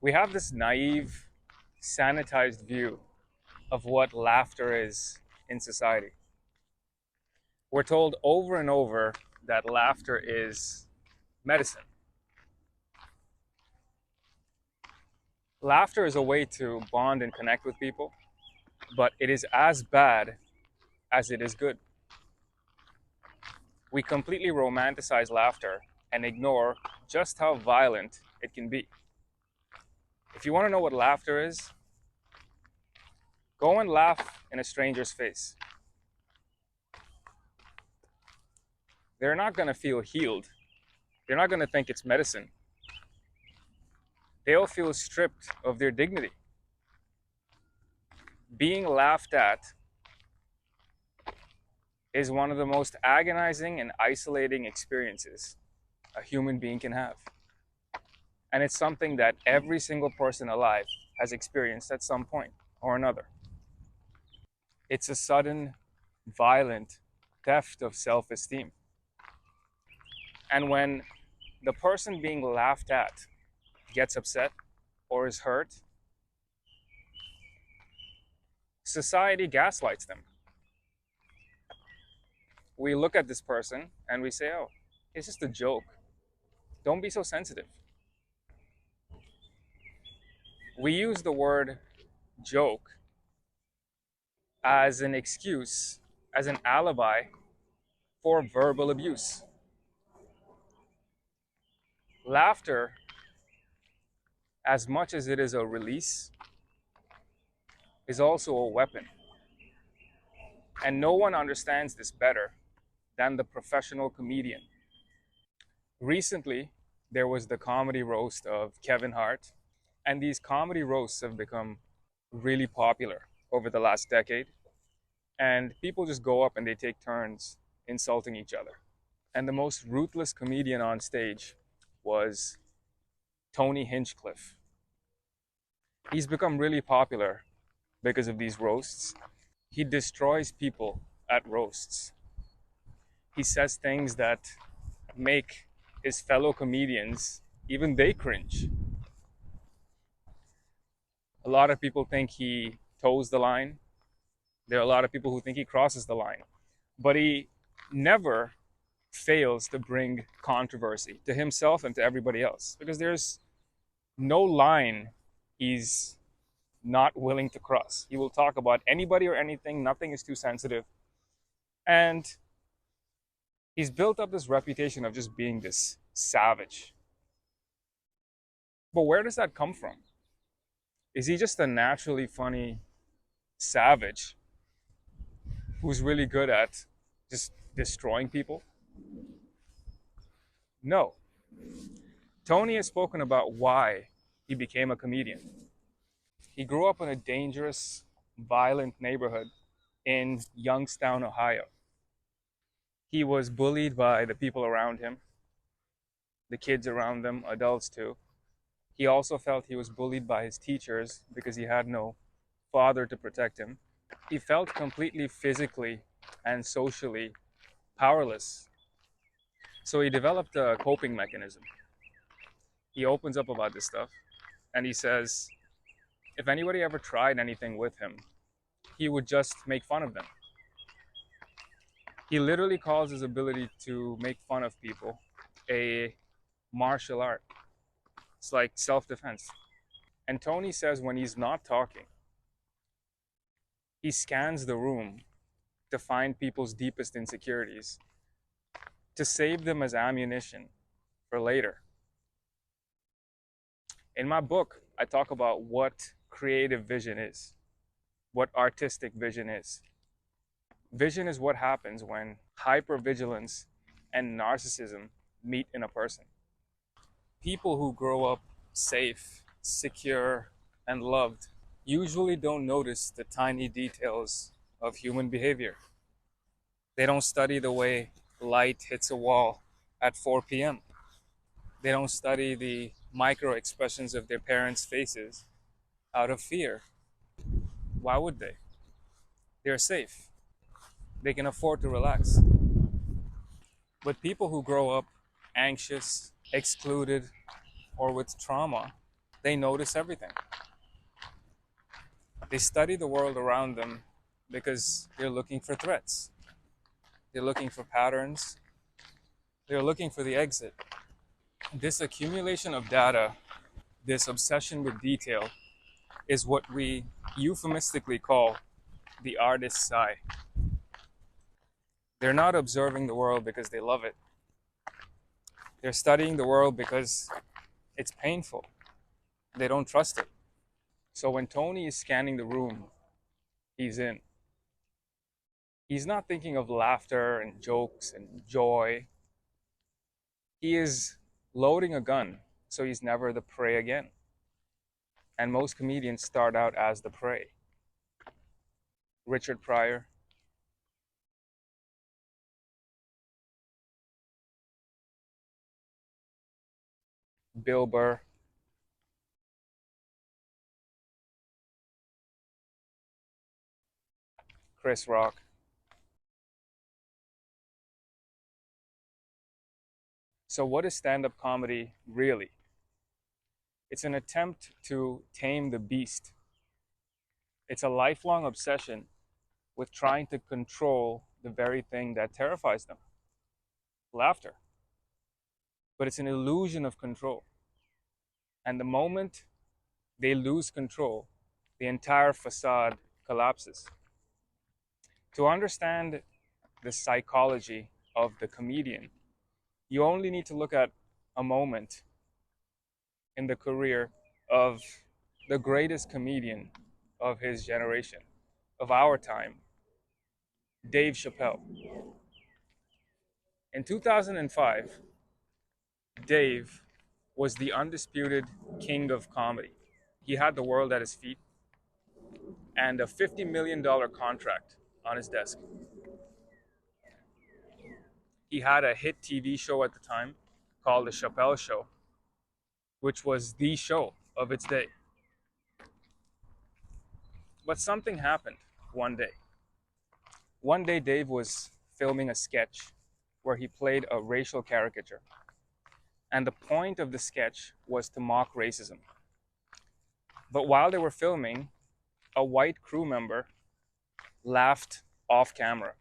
We have this naive, sanitized view of what laughter is in society. We're told over and over that laughter is medicine. Laughter is a way to bond and connect with people, but it is as bad as it is good. We completely romanticize laughter and ignore just how violent it can be. If you want to know what laughter is, go and laugh in a stranger's face. They're not going to feel healed. They're not going to think it's medicine. They'll feel stripped of their dignity. Being laughed at is one of the most agonizing and isolating experiences a human being can have. And it's something that every single person alive has experienced at some point or another. It's a sudden, violent theft of self-esteem. And when the person being laughed at gets upset or is hurt, society gaslights them. We look at this person and we say, oh, it's just a joke. Don't be so sensitive. We use the word joke as an excuse, as an alibi for verbal abuse. Laughter, as much as it is a release, is also a weapon. And no one understands this better than the professional comedian. Recently, there was the comedy roast of Kevin Hart, and these comedy roasts have become really popular over the last decade. And people just go up and they take turns insulting each other. And the most ruthless comedian on stage was Tony Hinchcliffe. He's become really popular because of these roasts. He destroys people at roasts. He says things that make his fellow comedians, even they cringe. A lot of people think he toes the line. There are a lot of people who think he crosses the line. But he never fails to bring controversy to himself and to everybody else, because there's no line he's not willing to cross. He will talk about anybody or anything. Nothing is too sensitive. And he's built up this reputation of just being this savage. But where does that come from? Is he just a naturally funny savage who's really good at just destroying people? No. Tony has spoken about why he became a comedian. He grew up in a dangerous, violent neighborhood in Youngstown, Ohio. He was bullied by the people around him, the kids around them, adults too. He also felt he was bullied by his teachers because he had no father to protect him. He felt completely physically and socially powerless. So he developed a coping mechanism. He opens up about this stuff and he says if anybody ever tried anything with him, he would just make fun of them. He literally calls his ability to make fun of people a martial art. It's like self-defense. And Tony says when he's not talking, he scans the room to find people's deepest insecurities, to save them as ammunition for later. In my book, I talk about what creative vision is, what artistic vision is. Vision is what happens when hypervigilance and narcissism meet in a person. People who grow up safe, secure, and loved usually don't notice the tiny details of human behavior. They don't study the way light hits a wall at 4 p.m. They don't study the micro expressions of their parents' faces out of fear. Why would they? They're safe. They can afford to relax. But people who grow up anxious, excluded, or with trauma They notice everything. They study the world around them because they're looking for threats. They're looking for patterns. They're looking for the exit. This accumulation of data, this obsession with detail, is what we euphemistically call the artist's eye. They're not observing the world because they love it. They're studying the world because it's painful. They don't trust it. So when Tony is scanning the room he's in, he's not thinking of laughter and jokes and joy. He is loading a gun so he's never the prey again. And most comedians start out as the prey. Richard Pryor, Bill Burr, Chris Rock. So, what is stand up comedy really? It's an attempt to tame the beast. It's a lifelong obsession with trying to control the very thing that terrifies them, laughter. But it's an illusion of control. And the moment they lose control, the entire facade collapses. To understand the psychology of the comedian, you only need to look at a moment in the career of the greatest comedian of his generation, of our time, Dave Chappelle. In 2005, Dave was the undisputed king of comedy. He had the world at his feet and a $50 million contract on his desk. He had a hit TV show at the time called The Chappelle Show, which was the show of its day. But something happened one day. One day, Dave was filming a sketch where he played a racial caricature. And the point of the sketch was to mock racism. But while they were filming, a white crew member laughed off camera.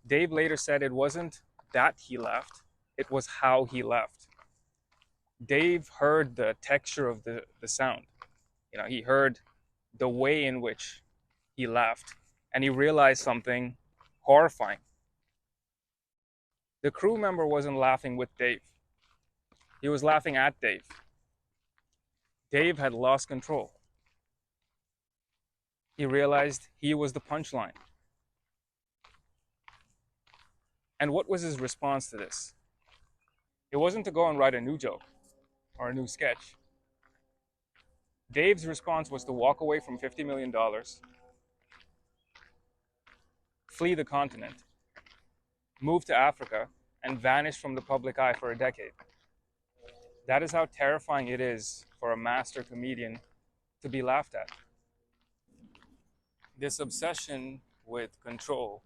Dave later said it wasn't that he laughed, it was how he laughed. Dave heard the texture of the sound. He heard the way in which he laughed, and he realized something horrifying. The crew member wasn't laughing with Dave, he was laughing at Dave. Dave had lost control. He realized he was the punchline. And what was his response to this? It wasn't to go and write a new joke or a new sketch. Dave's response was to walk away from $50 million, flee the continent, move to Africa, and vanish from the public eye for a decade. That is how terrifying it is for a master comedian to be laughed at. This obsession with control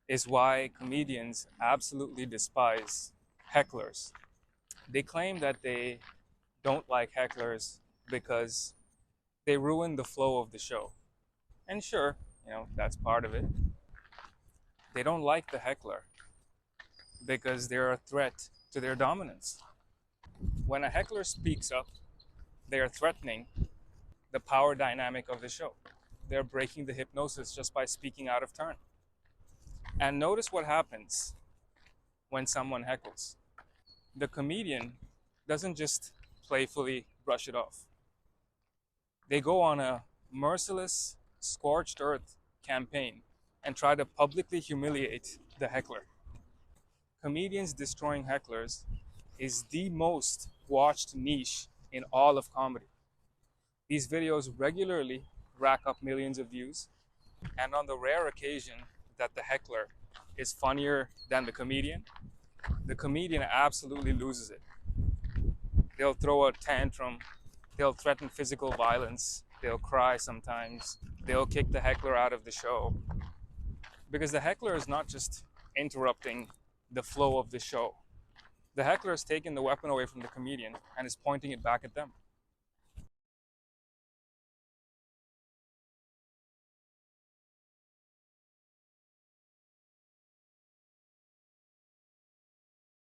is why comedians absolutely despise hecklers. They claim that they don't like hecklers because they ruin the flow of the show. And sure, that's part of it. They don't like the heckler because they're a threat to their dominance. When a heckler speaks up, they are threatening the power dynamic of the show. They're breaking the hypnosis just by speaking out of turn. And notice what happens when someone heckles. The comedian doesn't just playfully brush it off. They go on a merciless, scorched earth campaign and try to publicly humiliate the heckler. Comedians destroying hecklers is the most watched niche in all of comedy. These videos regularly rack up millions of views, and on the rare occasion that the heckler is funnier than the comedian absolutely loses it. They'll throw a tantrum, they'll threaten physical violence, they'll cry sometimes, they'll kick the heckler out of the show. Because the heckler is not just interrupting the flow of the show, The heckler has taken the weapon away from the comedian and is pointing it back at them.